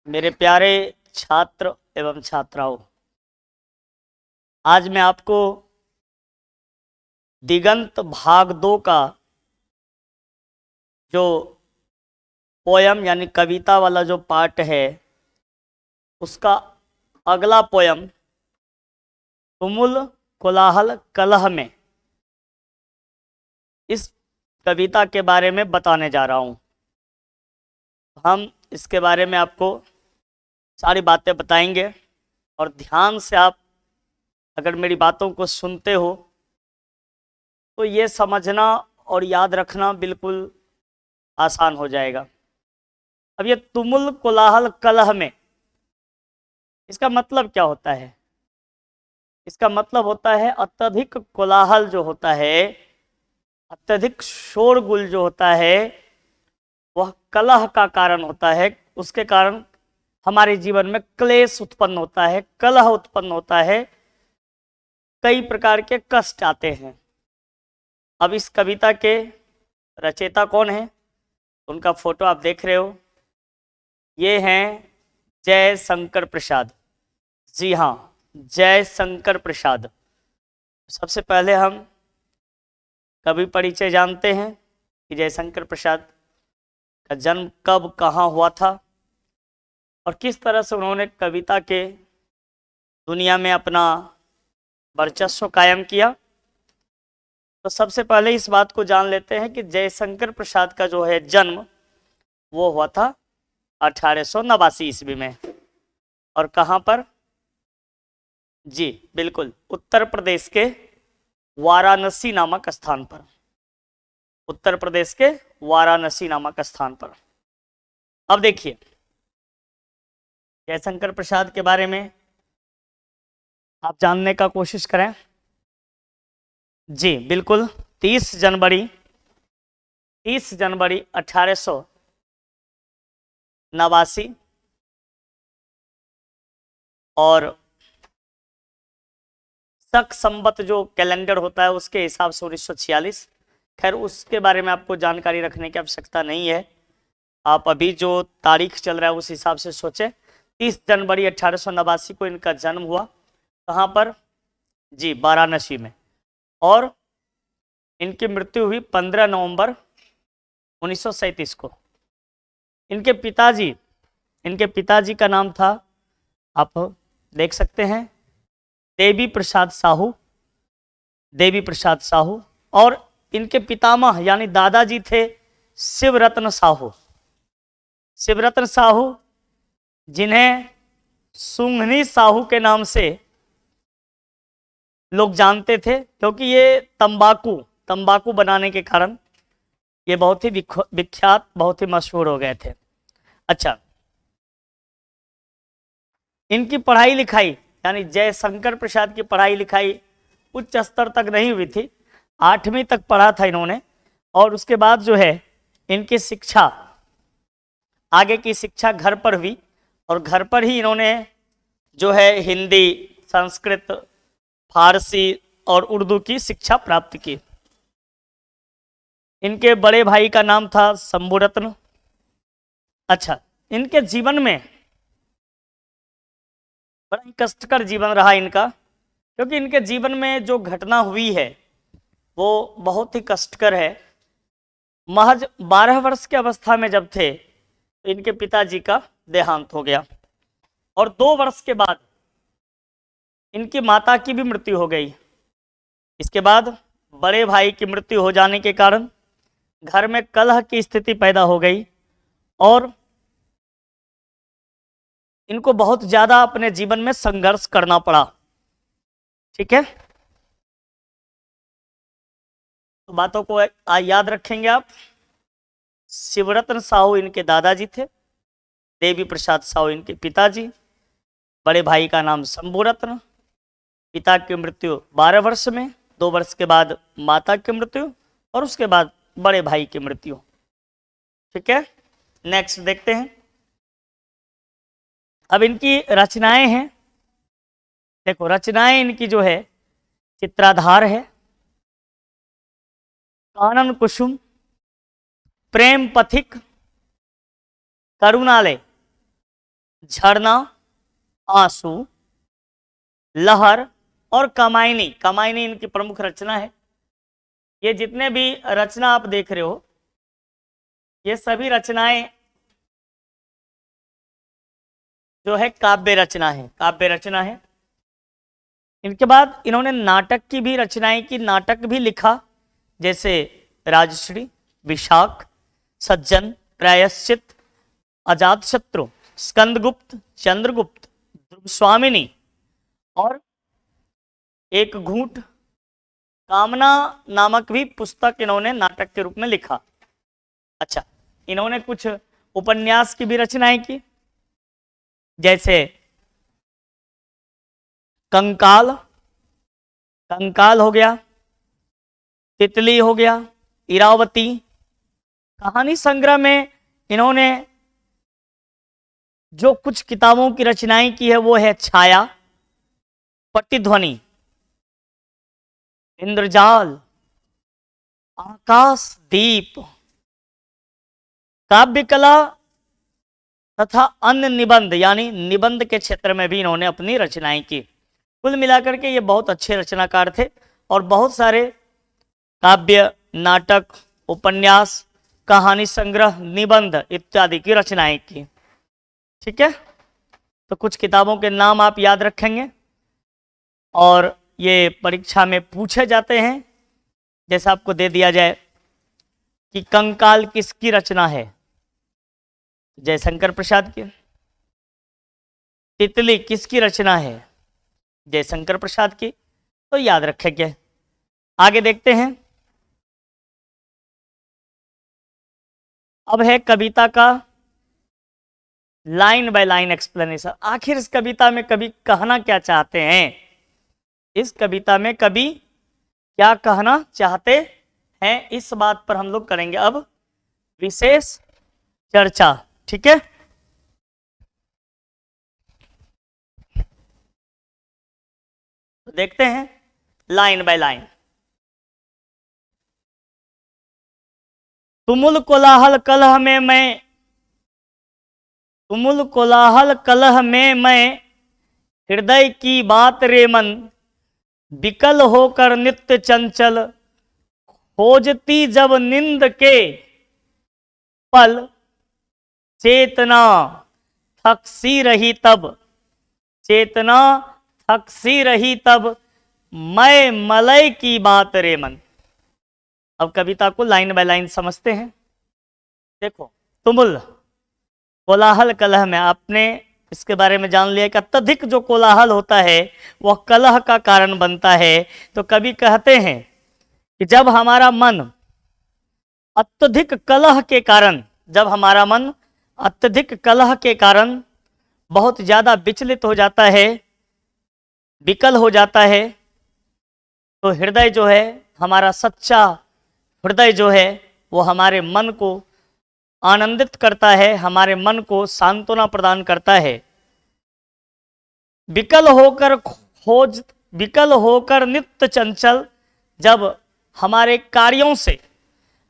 मेरे प्यारे छात्र एवं छात्राओं, आज मैं आपको दिगंत भाग 2 का जो पोयम यानी कविता वाला जो पार्ट है उसका अगला पोयम तुमुल कोलाहल कलह में इस कविता के बारे में बताने जा रहा हूँ। हम इसके बारे में आपको सारी बातें बताएंगे और ध्यान से आप अगर मेरी बातों को सुनते हो तो ये समझना और याद रखना बिल्कुल आसान हो जाएगा। अब ये तुमुल कोलाहल कलह में, इसका मतलब क्या होता है? इसका मतलब होता है अत्यधिक कोलाहल जो होता है, अत्यधिक शोरगुल जो होता है, वह कलह का कारण होता है। उसके कारण हमारे जीवन में क्लेश उत्पन्न होता है, कलह उत्पन्न होता है, कई प्रकार के कष्ट आते हैं। अब इस कविता के रचयिता कौन है? उनका फोटो आप देख रहे हो, ये हैं जय शंकर प्रसाद। जी हाँ, जय शंकर प्रसाद। सबसे पहले हम कवि परिचय जानते हैं कि जय शंकर प्रसाद का जन्म कब कहाँ हुआ था और किस तरह से उन्होंने कविता के दुनिया में अपना वर्चस्व कायम किया। तो सबसे पहले इस बात को जान लेते हैं कि जयशंकर प्रसाद का जो है जन्म वो हुआ था 1889 ईस्वी में। और कहाँ पर? जी बिल्कुल, उत्तर प्रदेश के वाराणसी नामक स्थान पर। उत्तर प्रदेश के वाराणसी नामक स्थान पर। अब देखिए जयशंकर प्रसाद के बारे में आप जानने का कोशिश करें। जी बिल्कुल, 30 जनवरी 1889 और शक संवत जो कैलेंडर होता है उसके हिसाब से 1946। खैर उसके बारे में आपको जानकारी रखने की आवश्यकता नहीं है, आप अभी जो तारीख चल रहा है उस हिसाब से सोचें। 30 जनवरी 1889 को इनका जन्म हुआ। कहाँ पर? जी वाराणसी में। और इनकी मृत्यु हुई 15 नवंबर 1937 को। इनके पिताजी का नाम था, आप देख सकते हैं, देवी प्रसाद साहू। और इनके पितामह यानी दादाजी थे शिवरत्न साहू, जिन्हें सुंघनी साहू के नाम से लोग जानते थे, क्योंकि ये तंबाकू बनाने के कारण ये बहुत ही विख्यात, बहुत ही मशहूर हो गए थे। अच्छा, इनकी पढ़ाई लिखाई यानी जयशंकर प्रसाद की पढ़ाई लिखाई उच्च स्तर तक नहीं हुई थी, 8वीं तक पढ़ा था इन्होंने। और उसके बाद जो है इनकी शिक्षा, आगे की शिक्षा घर पर हुई और घर पर ही इन्होंने जो है हिंदी, संस्कृत, फारसी और उर्दू की शिक्षा प्राप्त की। इनके बड़े भाई का नाम था शंभुरत्न। अच्छा, इनके जीवन में बड़ा ही कष्टकर जीवन रहा इनका, क्योंकि इनके जीवन में जो घटना हुई है वो बहुत ही कष्टकर है। महज 12 वर्ष की अवस्था में जब थे तो इनके पिताजी का देहांत हो गया और 2 वर्ष के बाद इनकी माता की भी मृत्यु हो गई। इसके बाद बड़े भाई की मृत्यु हो जाने के कारण घर में कलह की स्थिति पैदा हो गई और इनको बहुत ज्यादा अपने जीवन में संघर्ष करना पड़ा। ठीक है, तो बातों को याद रखेंगे आप। शिवरत्न साहू इनके दादाजी थे, देवी प्रसाद साहू इनके पिताजी, बड़े भाई का नाम शंभुरत्न, पिता की मृत्यु 12 वर्ष में, 2 वर्ष के बाद माता की मृत्यु और उसके बाद बड़े भाई की मृत्यु। ठीक है, नेक्स्ट देखते हैं। अब इनकी रचनाएं हैं, देखो रचनाएं इनकी जो है चित्राधार है, कानन कुसुम, प्रेम पथिक, करुणालय, झरना, आंसू, लहर और कमायनी। कमायनी इनकी प्रमुख रचना है। ये जितने भी रचना आप देख रहे हो, ये सभी रचनाएं जो है काव्य रचना है, काव्य रचना है। इनके बाद इन्होंने नाटक की भी रचनाएं की, नाटक भी लिखा, जैसे राजश्री, विशाख, सज्जन, प्रायश्चित, अजातशत्रु, स्कंदगुप्त, चंद्रगुप्त, ध्रुवस्वामिनी और एक घूंट कामना नामक भी पुस्तक इन्होंने नाटक के रूप में लिखा। अच्छा, इन्होंने कुछ उपन्यास की भी रचनाएं की, जैसे कंकाल, कंकाल हो गया, तितली हो गया, इरावती। कहानी संग्रह में इन्होंने जो कुछ किताबों की रचनाएं की है वो है छाया, प्रतिध्वनि, इंद्रजाल, आकाश दीप, काव्य कला तथा अन्य निबंध, यानी निबंध के क्षेत्र में भी इन्होंने अपनी रचनाएं की। कुल मिलाकर के ये बहुत अच्छे रचनाकार थे और बहुत सारे काव्य, नाटक, उपन्यास, कहानी संग्रह, निबंध इत्यादि की रचनाएं की। ठीक है, तो कुछ किताबों के नाम आप याद रखेंगे और ये परीक्षा में पूछे जाते हैं। जैसा आपको दे दिया जाए कि कंकाल किसकी रचना है, जयशंकर प्रसाद की। तितली किसकी रचना है, जयशंकर प्रसाद की। तो याद रखेंगे। आगे देखते हैं। अब है कविता का लाइन बाय लाइन एक्सप्लेनेशन। आखिर इस कविता में कवि कहना क्या चाहते हैं, इस कविता में कवि क्या कहना चाहते हैं, इस बात पर हम लोग करेंगे अब विशेष चर्चा। ठीक है, तो देखते हैं लाइन बाय लाइन। तुमुल कोलाहल कलह में मैं, तुमुल कोलाहल कलह में मैं, हृदय की बात रे मन, विकल होकर नित्य चंचल, खोजती जब निंद के पल, चेतना थकसी रही तब, चेतना थकसी रही तब, मैं मलय की बात रे मन। अब कविता को लाइन बाय लाइन समझते हैं। देखो, तुमुल कोलाहल कलह में आपने इसके बारे में जान लिया कि अत्यधिक जो कोलाहल होता है वह कलह का कारण बनता है। तो कवि कहते हैं कि जब हमारा मन अत्यधिक कलह के कारण, जब हमारा मन अत्यधिक कलह के कारण बहुत ज्यादा विचलित हो जाता है, विकल हो जाता है, तो हृदय जो है, हमारा सच्चा हृदय जो है वो हमारे मन को आनंदित करता है, हमारे मन को सांत्वना प्रदान करता है। विकल होकर नित्य चंचल, जब हमारे कार्यों से,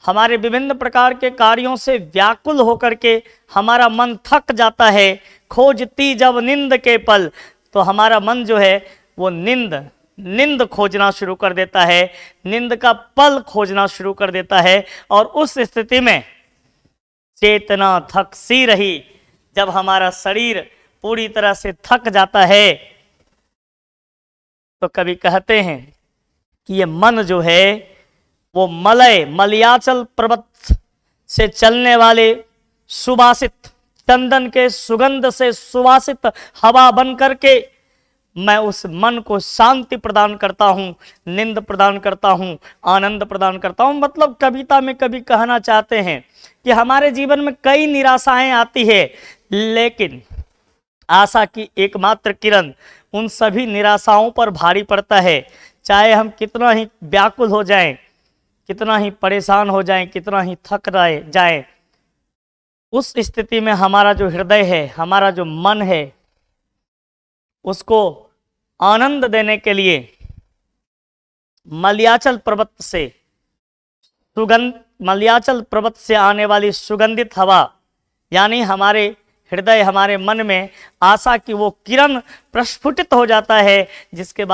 हमारे विभिन्न प्रकार के कार्यों से व्याकुल होकर के हमारा मन थक जाता है, खोजती जब निंद के पल, तो हमारा मन जो है वो निंद खोजना शुरू कर देता है, निंद का पल खोजना शुरू कर देता है। और उस स्थिति में चेतना थकसी रही, जब हमारा शरीर पूरी तरह से थक जाता है, तो कवि कहते हैं कि ये मन जो है वो मलयाचल पर्वत से चलने वाले सुवासित, चंदन के सुगंध से सुवासित हवा बन करके मैं उस मन को शांति प्रदान करता हूँ, निंद प्रदान करता हूँ, आनंद प्रदान करता हूँ। मतलब कविता में कवि कहना चाहते हैं कि हमारे जीवन में कई निराशाएं आती है, लेकिन आशा की एकमात्र किरण उन सभी निराशाओं पर भारी पड़ता है। चाहे हम कितना ही व्याकुल हो जाएं, कितना ही परेशान हो जाएं, कितना ही थक जाएं, उस स्थिति में हमारा जो हृदय है, हमारा जो मन है, उसको आनंद देने के लिए मलयाचल पर्वत से आने वाली सुगंधित हवा, यानी हमारे हृदय हमारे मन में आशा की वो किरण प्रस्फुटित हो जाता है, जिसके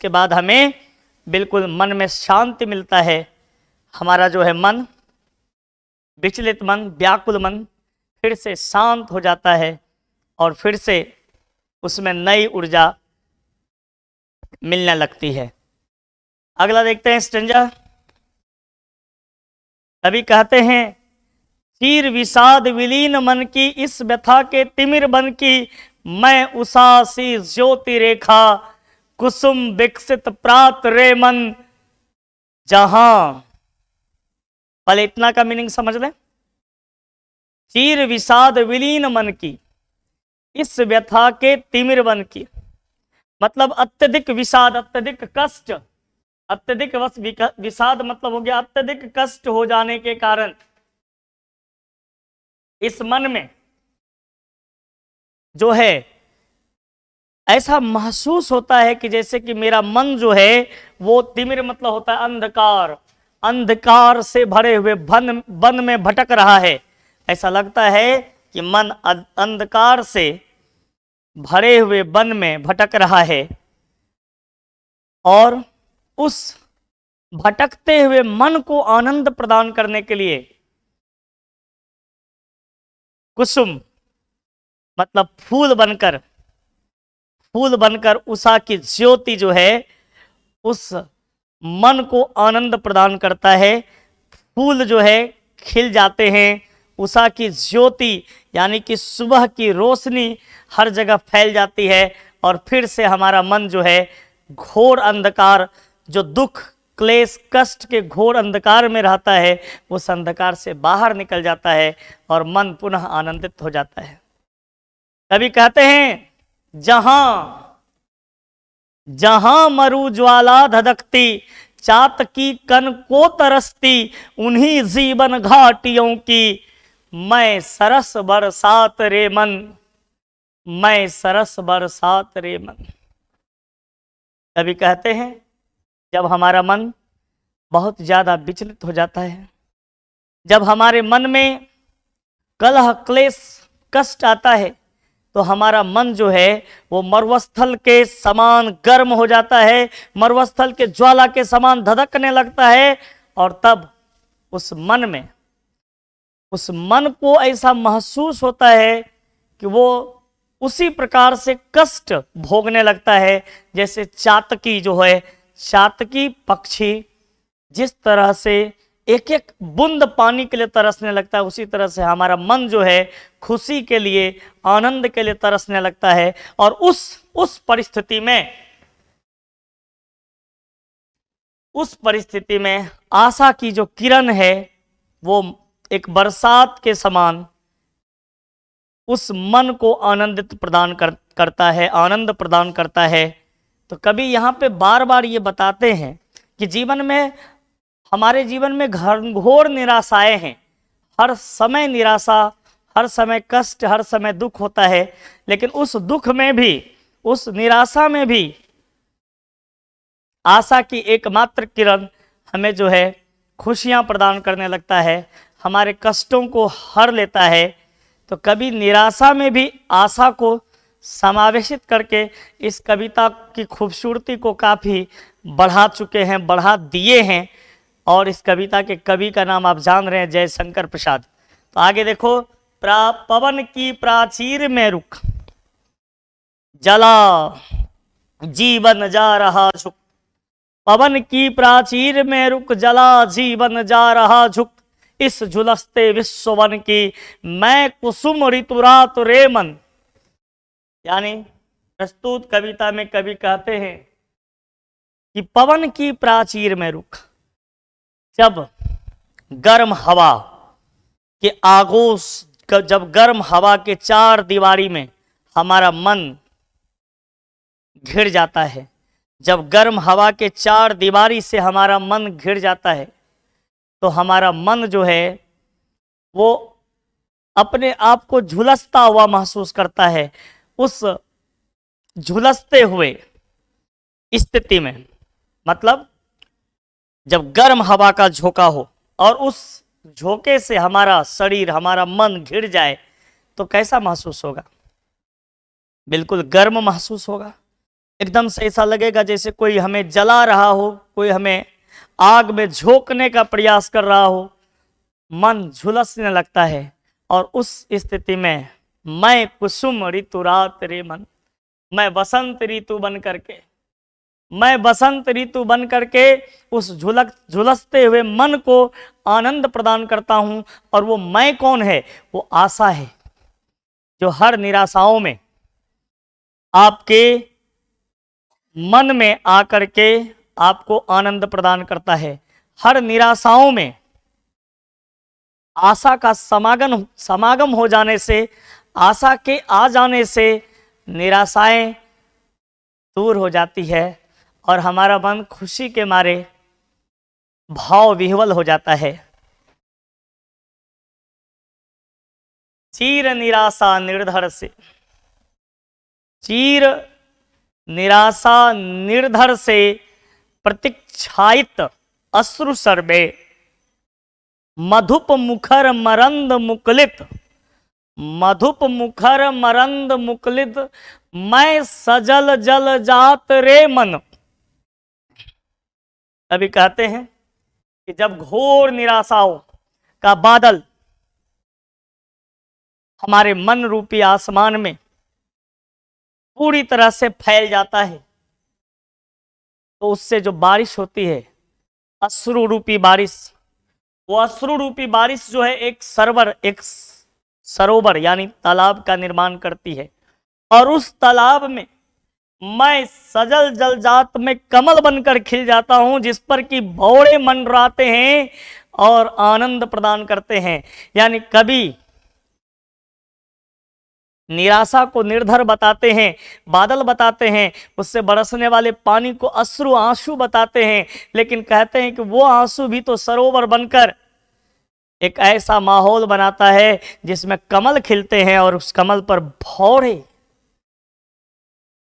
बाद हमें बिल्कुल मन में शांति मिलता है। हमारा जो है मन, विचलित मन, व्याकुल मन फिर से शांत हो जाता है और फिर से उसमें नई ऊर्जा मिलने लगती है। अगला देखते हैं स्टेंजा। कवि कहते हैं, चीर विषाद विलीन मन की, इस व्यथा के तिमिर बन की, मैं उषा सी ज्योति रेखा, कुसुम विकसित प्रात रे मन। जहां, पहले इतना का मीनिंग समझ लें। चीर विषाद विलीन मन की, इस व्यथा के तिमिर बन की, मतलब अत्यधिक विषाद, अत्यधिक कष्ट, अत्यधिक विषाद मतलब हो गया अत्यधिक कष्ट हो जाने के कारण इस मन में जो है ऐसा महसूस होता है कि जैसे कि मेरा मन जो है वो तिमिर मतलब होता है अंधकार, अंधकार से भरे हुए वन में भटक रहा है। ऐसा लगता है कि मन अंधकार से भरे हुए वन में भटक रहा है और उस भटकते हुए मन को आनंद प्रदान करने के लिए कुसुम मतलब फूल बनकर उषा की ज्योति जो है उस मन को आनंद प्रदान करता है। फूल जो है खिल जाते हैं, उषा की ज्योति यानी कि सुबह की रोशनी हर जगह फैल जाती है और फिर से हमारा मन जो है घोर अंधकार, जो दुख क्लेश कष्ट के घोर अंधकार में रहता है, उस अंधकार से बाहर निकल जाता है और मन पुनः आनंदित हो जाता है। कभी कहते हैं, जहां मरु ज्वाला धधकती, चातकी कन को तरसती, उन्हीं जीवन घाटियों की, मैं सरस बरसात रे मन, मैं सरस बरसात रे मन। कभी कहते हैं, जब हमारा मन बहुत ज्यादा विचलित हो जाता है, जब हमारे मन में कलह क्लेश कष्ट आता है, तो हमारा मन जो है वो मरुस्थल के समान गर्म हो जाता है, मरुस्थल के ज्वाला के समान धधकने लगता है और तब उस मन को ऐसा महसूस होता है कि वो उसी प्रकार से कष्ट भोगने लगता है जैसे चातकी जो है, चातकी पक्षी जिस तरह से एक एक बूंद पानी के लिए तरसने लगता है, उसी तरह से हमारा मन जो है खुशी के लिए, आनंद के लिए तरसने लगता है। और उस परिस्थिति में आशा की जो किरण है वो एक बरसात के समान उस मन को आनंदित प्रदान करता है, आनंद प्रदान करता है। तो कभी यहाँ पे बार बार ये बताते हैं कि हमारे जीवन में घोर निराशाएं हैं, हर समय निराशा, हर समय कष्ट, हर समय दुख होता है, लेकिन उस दुख में भी, उस निराशा में भी आशा की एकमात्र किरण हमें जो है खुशियां प्रदान करने लगता है, हमारे कष्टों को हर लेता है। तो कभी निराशा में भी आशा को समावेशित करके इस कविता की खूबसूरती को काफ़ी बढ़ा चुके हैं, बढ़ा दिए हैं। और इस कविता के कवि का नाम आप जान रहे हैं, जयशंकर प्रसाद। तो आगे देखो, पवन की प्राचीर में रुक जला जीवन जा रहा झुक, पवन की प्राचीर में रुक जला जीवन जा रहा झुक, इस झुलसते विश्ववन की मैं कुसुम ऋतुरात रे मन। यानी प्रस्तुत कविता में कवि कहते हैं कि पवन की प्राचीर में रुक, जब गर्म हवा के आगोश, जब गर्म हवा के चार दीवारी में हमारा मन घिर जाता है, जब गर्म हवा के चार दीवारी से हमारा मन घिर जाता है, तो हमारा मन जो है वो अपने आप को झुलसता हुआ महसूस करता है। उस झुलसते हुए स्थिति में, मतलब जब गर्म हवा का झोंका हो और उस झोंके से हमारा शरीर, हमारा मन घिर जाए, तो कैसा महसूस होगा? बिल्कुल गर्म महसूस होगा, एकदम से ऐसा लगेगा जैसे कोई हमें जला रहा हो, कोई हमें आग में झोंकने का प्रयास कर रहा हो, मन झुलसने लगता है। और उस स्थिति में मैं कुसुम ऋतु रात रे मन, मैं वसंत ऋतु बन करके, मैं वसंत ऋतु बन करके उस झुलसते हुए मन को आनंद प्रदान करता हूं। और वो मैं कौन है? वो आशा है, जो हर निराशाओं में आपके मन में आकर के आपको आनंद प्रदान करता है। हर निराशाओं में आशा का समागम हो जाने से, आशा के आ जाने से निराशाएं दूर हो जाती है और हमारा मन खुशी के मारे भाव विह्वल हो जाता है। चीर निराशा निर्धर से, चीर निराशा निर्धर से प्रतीक्षायित अश्रु सर्वे, मधुप मुखर मरंद मुकुलित, मधुप मुखर मरंद मुकुलित, मैं सजल जल जात रे मन। अभी कहते हैं कि जब घोर निराशाओं का बादल हमारे मन रूपी आसमान में पूरी तरह से फैल जाता है, तो उससे जो बारिश होती है, अश्रु रूपी बारिश, वो अश्रु रूपी बारिश जो है एक सरोवर यानी तालाब का निर्माण करती है। और उस तालाब में मैं सजल जलजात में कमल बनकर खिल जाता हूं, जिस पर कि भौरे मंडराते हैं और आनंद प्रदान करते हैं। यानी कभी निराशा को निर्धर बताते हैं, बादल बताते हैं, उससे बरसने वाले पानी को अश्रु आंसू बताते हैं, लेकिन कहते हैं कि वो आंसू भी तो सरोवर बनकर एक ऐसा माहौल बनाता है जिसमें कमल खिलते हैं और उस कमल पर भौरे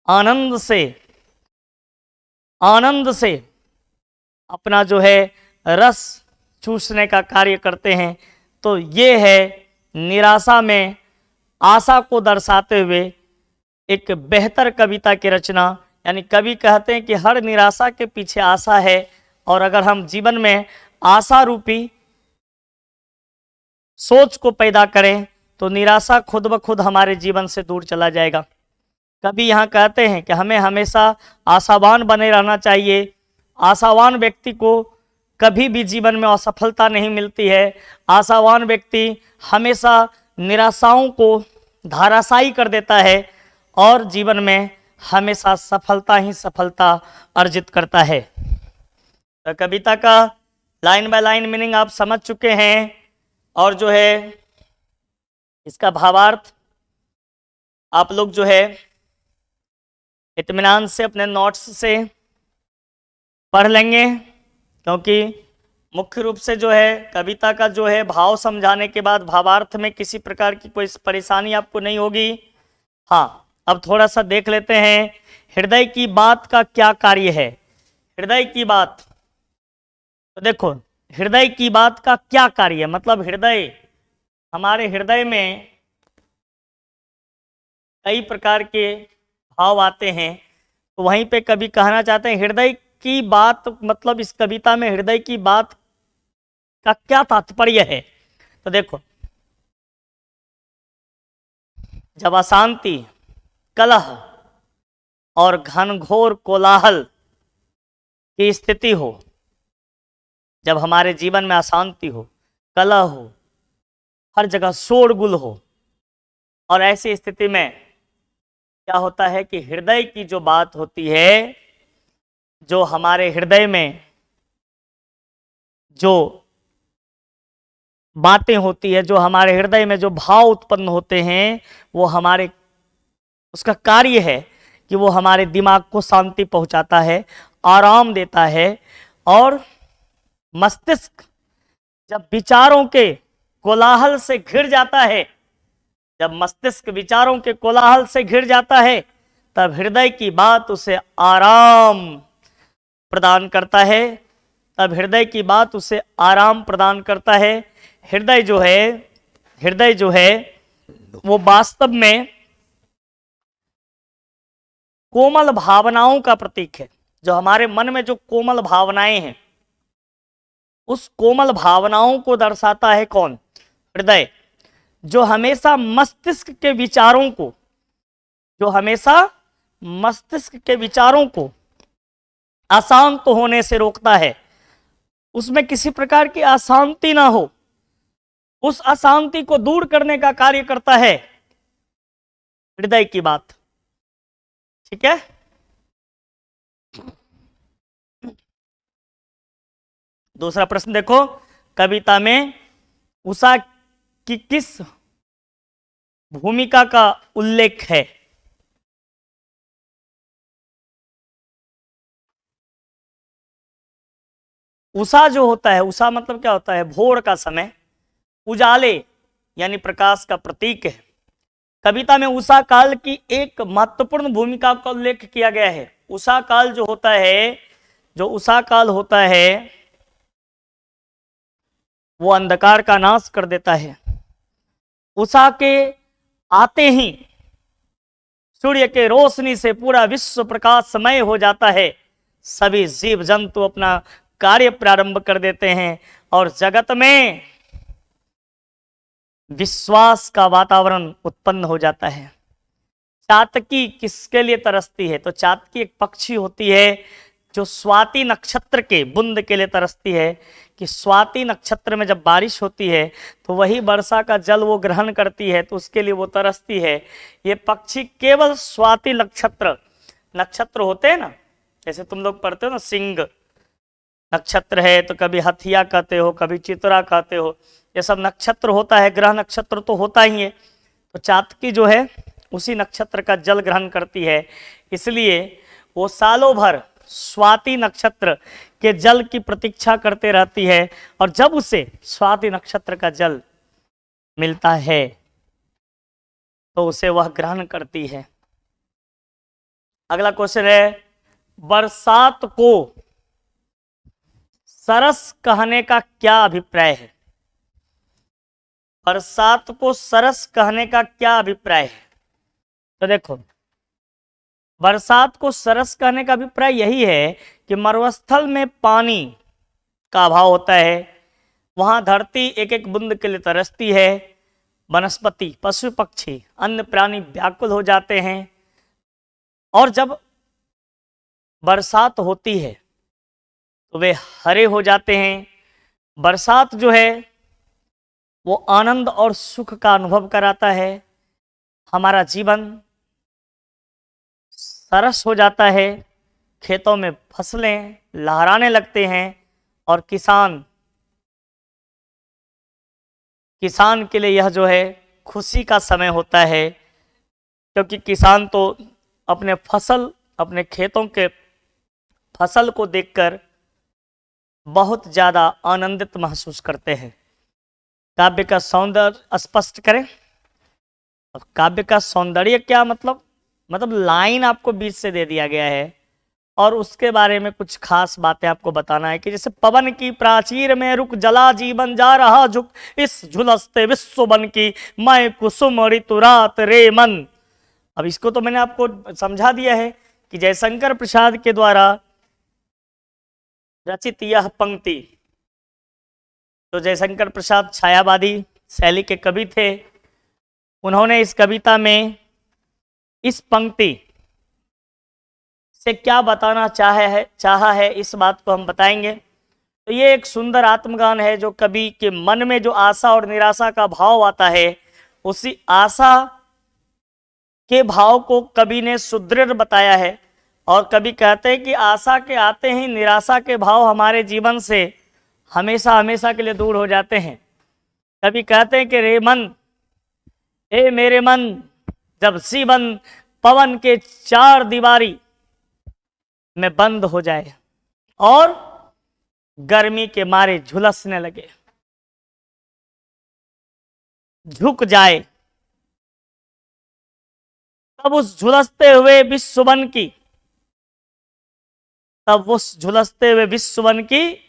आनंद से अपना जो है रस चूसने का कार्य करते हैं। तो ये है निराशा में आशा को दर्शाते हुए एक बेहतर कविता की रचना। यानी कवि कहते हैं कि हर निराशा के पीछे आशा है, और अगर हम जीवन में आशा रूपी सोच को पैदा करें तो निराशा खुद ब खुद हमारे जीवन से दूर चला जाएगा। कवि यहाँ कहते हैं कि हमें हमेशा आशावान बने रहना चाहिए। आशावान व्यक्ति को कभी भी जीवन में असफलता नहीं मिलती है। आशावान व्यक्ति हमेशा निराशाओं को धाराशायी कर देता है और जीवन में हमेशा सफलता ही सफलता अर्जित करता है। तो कविता का लाइन बाय लाइन मीनिंग आप समझ चुके हैं, और जो है इसका भावार्थ आप लोग जो है इत्मीनान से अपने नोट्स से पढ़ लेंगे, क्योंकि मुख्य रूप से जो है कविता का जो है भाव समझाने के बाद भावार्थ में किसी प्रकार की कोई परेशानी आपको नहीं होगी। हाँ, अब थोड़ा सा देख लेते हैं हृदय की बात का क्या कार्य है। हृदय की बात, तो देखो हृदय की बात का क्या कार्य है, मतलब हृदय, हमारे हृदय में कई प्रकार के भाव आते हैं। तो वहीं पे कवि कहना चाहते हैं हृदय की बात, मतलब इस कविता में हृदय की बात का क्या तात्पर्य है। तो देखो, जब अशांति, कलह और घनघोर कोलाहल की स्थिति हो, जब हमारे जीवन में अशांति हो, कलह हो, हर जगह शोरगुल हो, और ऐसी स्थिति में क्या होता है कि हृदय की जो बात होती है, जो हमारे हृदय में जो बातें होती है, जो हमारे हृदय में जो भाव उत्पन्न होते हैं, वो हमारे, उसका कार्य है कि वो हमारे दिमाग को शांति पहुंचाता है, आराम देता है। और मस्तिष्क जब विचारों के कोलाहल से घिर जाता है, जब मस्तिष्क विचारों के कोलाहल से घिर जाता है, तब हृदय की बात उसे आराम प्रदान करता है, तब हृदय की बात उसे आराम प्रदान करता है। हृदय जो है वो वास्तव में कोमल भावनाओं का प्रतीक है। जो हमारे मन में जो कोमल भावनाएं हैं, उस कोमल भावनाओं को दर्शाता है कौन? हृदय। जो हमेशा मस्तिष्क के विचारों को, जो हमेशा मस्तिष्क के विचारों को अशांत होने से रोकता है, उसमें किसी प्रकार की अशांति ना हो, उस अशांति को दूर करने का कार्य करता है हृदय की बात। ठीक है। दूसरा प्रश्न देखो, कविता में उषा की किस भूमिका का उल्लेख है? उषा जो होता है, उषा मतलब क्या होता है? भोर का समय, उजाले यानी प्रकाश का प्रतीक है। कविता में उषा काल की एक महत्वपूर्ण भूमिका का उल्लेख किया गया है। उषा काल जो होता है, जो उषा काल होता है, वो अंधकार का नाश कर देता है। उषा के आते ही सूर्य के रोशनी से पूरा विश्व प्रकाशमय हो जाता है। सभी जीव जंतु अपना कार्य प्रारंभ कर देते हैं और जगत में विश्वास का वातावरण उत्पन्न हो जाता है। चातकी किसके लिए तरसती है? तो चातकी एक पक्षी होती है जो स्वाति नक्षत्र के बुंद के लिए तरसती है कि स्वाति नक्षत्र में जब बारिश होती है तो वही वर्षा का जल वो ग्रहण करती है, तो उसके लिए वो तरसती है। ये पक्षी केवल स्वाति नक्षत्र होते हैं ना, जैसे तुम लोग पढ़ते हो ना, सिंह नक्षत्र है तो कभी हथिया कहते हो, कभी चित्रा कहते हो, ये सब नक्षत्र होता है, ग्रह नक्षत्र तो होता ही है। तो चातकी जो है उसी नक्षत्र का जल ग्रहण करती है, इसलिए वो सालों भर स्वाति नक्षत्र के जल की प्रतीक्षा करते रहती है, और जब उसे स्वाति नक्षत्र का जल मिलता है तो उसे वह ग्रहण करती है। अगला क्वेश्चन है, बरसात को सरस कहने का क्या अभिप्राय है? बरसात को सरस कहने का क्या अभिप्राय है? तो देखो, बरसात को सरस कहने का अभिप्राय यही है कि मरुस्थल में पानी का अभाव होता है, वहां धरती एक एक बूंद के लिए तरसती है, वनस्पति, पशु पक्षी, अन्य प्राणी व्याकुल हो जाते हैं, और जब बरसात होती है तो वे हरे हो जाते हैं। बरसात जो है वो आनंद और सुख का अनुभव कराता है, हमारा जीवन सरस हो जाता है, खेतों में फसलें लहराने लगते हैं, और किसान के लिए यह जो है खुशी का समय होता है, क्योंकि किसान तो अपने खेतों के फसल को देखकर बहुत ज़्यादा आनंदित महसूस करते हैं। काव्य का सौंदर्य स्पष्ट करें। और काव्य का सौंदर्य क्या मतलब लाइन आपको बीच से दे दिया गया है और उसके बारे में कुछ खास बातें आपको बताना है कि जैसे पवन की प्राचीर में रुक जला जीवन जा रहा झुक, इस झुलसते विश्व बन की मैं कुसुम ऋतु रात रे मन। अब इसको तो मैंने आपको समझा दिया है कि जयशंकर प्रसाद के द्वारा रचित यह पंक्ति, तो जयशंकर प्रसाद छायावादी शैली के कवि थे, उन्होंने इस कविता में इस पंक्ति से क्या बताना चाहा है इस बात को हम बताएंगे। तो ये एक सुंदर आत्मगान है जो कवि के मन में जो आशा और निराशा का भाव आता है, उसी आशा के भाव को कवि ने सुदृढ़ बताया है। और कवि कहते हैं कि आशा के आते ही निराशा के भाव हमारे जीवन से हमेशा हमेशा के लिए दूर हो जाते हैं। कवि कहते हैं कि रे मन, ए मेरे मन, जब जीवन पवन के चार दीवारी में बंद हो जाए और गर्मी के मारे झुलसने लगे, झुक जाए, तब उस झुलसते हुए विश्ववन की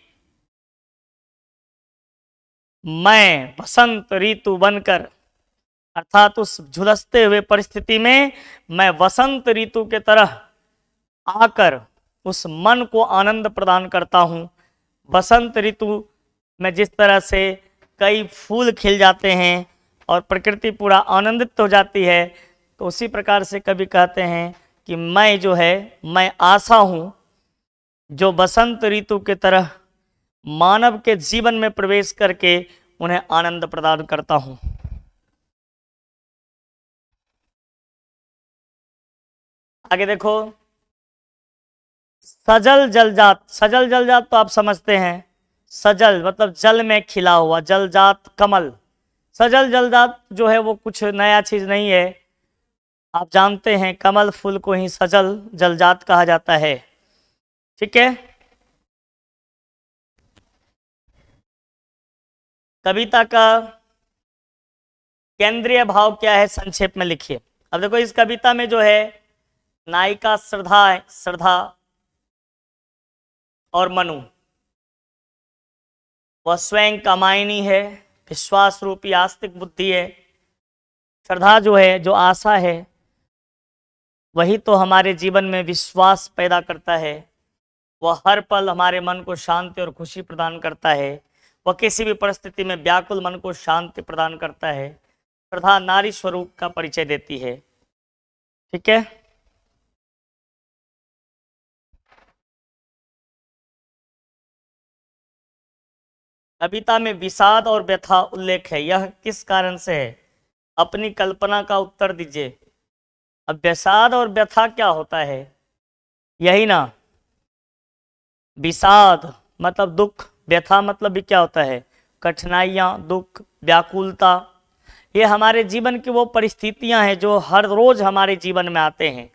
मैं बसंत ऋतु बनकर अर्थात उस झुलसते हुए परिस्थिति में मैं वसंत ऋतु के तरह आकर उस मन को आनंद प्रदान करता हूँ। बसंत ऋतु में जिस तरह से कई फूल खिल जाते हैं और प्रकृति पूरा आनंदित हो जाती है, तो उसी प्रकार से कवि कहते हैं कि मैं जो है मैं आशा हूँ जो बसंत ऋतु के तरह मानव के जीवन में प्रवेश करके उन्हें आनंद प्रदान करता हूँ। आगे देखो, सजल जलजात। सजल जलजात तो आप समझते हैं, सजल मतलब जल में खिला हुआ, जलजात कमल। सजल जलजात जो है वो कुछ नया चीज नहीं है, आप जानते हैं कमल फूल को ही सजल जलजात कहा जाता है। ठीक है, कविता का केंद्रीय भाव क्या है संक्षेप में लिखिए। अब देखो इस कविता में जो है नायिका श्रद्धा है, श्रद्धा और मनु, वह स्वयं कामायनी है, विश्वास रूपी आस्तिक बुद्धि है। श्रद्धा जो है, जो आशा है, वही तो हमारे जीवन में विश्वास पैदा करता है। वह हर पल हमारे मन को शांति और खुशी प्रदान करता है। वह किसी भी परिस्थिति में व्याकुल मन को शांति प्रदान करता है। श्रद्धा नारी स्वरूप का परिचय देती है। ठीक है, कविता में विषाद और व्यथा उल्लेख है, यह किस कारण से है? अपनी कल्पना का उत्तर दीजिए। अब विषाद और व्यथा क्या होता है? यही ना, विषाद मतलब दुख, व्यथा मतलब भी क्या होता है? कठिनाइयाँ, दुख, व्याकुलता। ये हमारे जीवन की वो परिस्थितियां हैं जो हर रोज हमारे जीवन में आते हैं।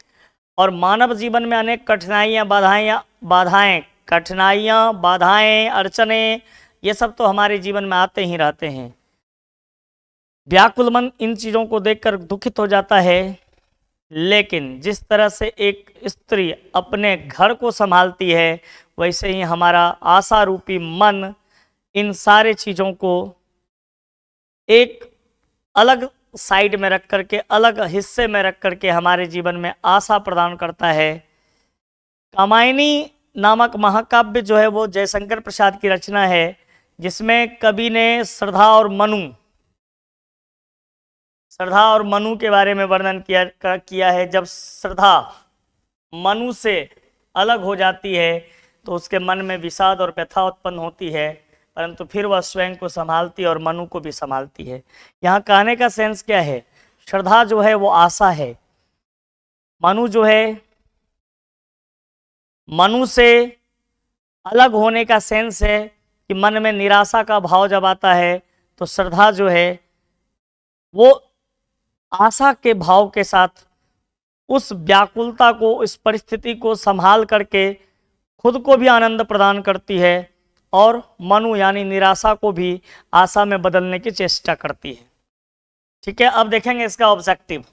और मानव जीवन में अनेक कठिनाइयाँ, बाधाएं, अड़चने, ये सब तो हमारे जीवन में आते ही रहते हैं। व्याकुल मन इन चीज़ों को देखकर दुखित हो जाता है, लेकिन जिस तरह से एक स्त्री अपने घर को संभालती है, वैसे ही हमारा आशा रूपी मन इन सारे चीज़ों को एक अलग साइड में रख करके, अलग हिस्से में रख करके हमारे जीवन में आशा प्रदान करता है। कामायनी नामक महाकाव्य जो है वो जयशंकर प्रसाद की रचना है, जिसमें कवि ने श्रद्धा और मनु के बारे में वर्णन किया है। जब श्रद्धा मनु से अलग हो जाती है तो उसके मन में विषाद और व्यथा उत्पन्न होती है, परंतु फिर वह स्वयं को संभालती है और मनु को भी संभालती है। यहाँ कहने का सेंस क्या है? श्रद्धा जो है वो आशा है, मनु जो है, मनु से अलग होने का सेंस है कि मन में निराशा का भाव जब आता है तो श्रद्धा जो है वो आशा के भाव के साथ उस व्याकुलता को, इस परिस्थिति को संभाल करके खुद को भी आनंद प्रदान करती है और मनु यानी निराशा को भी आशा में बदलने की चेष्टा करती है। ठीक है, अब देखेंगे इसका ऑब्जेक्टिव।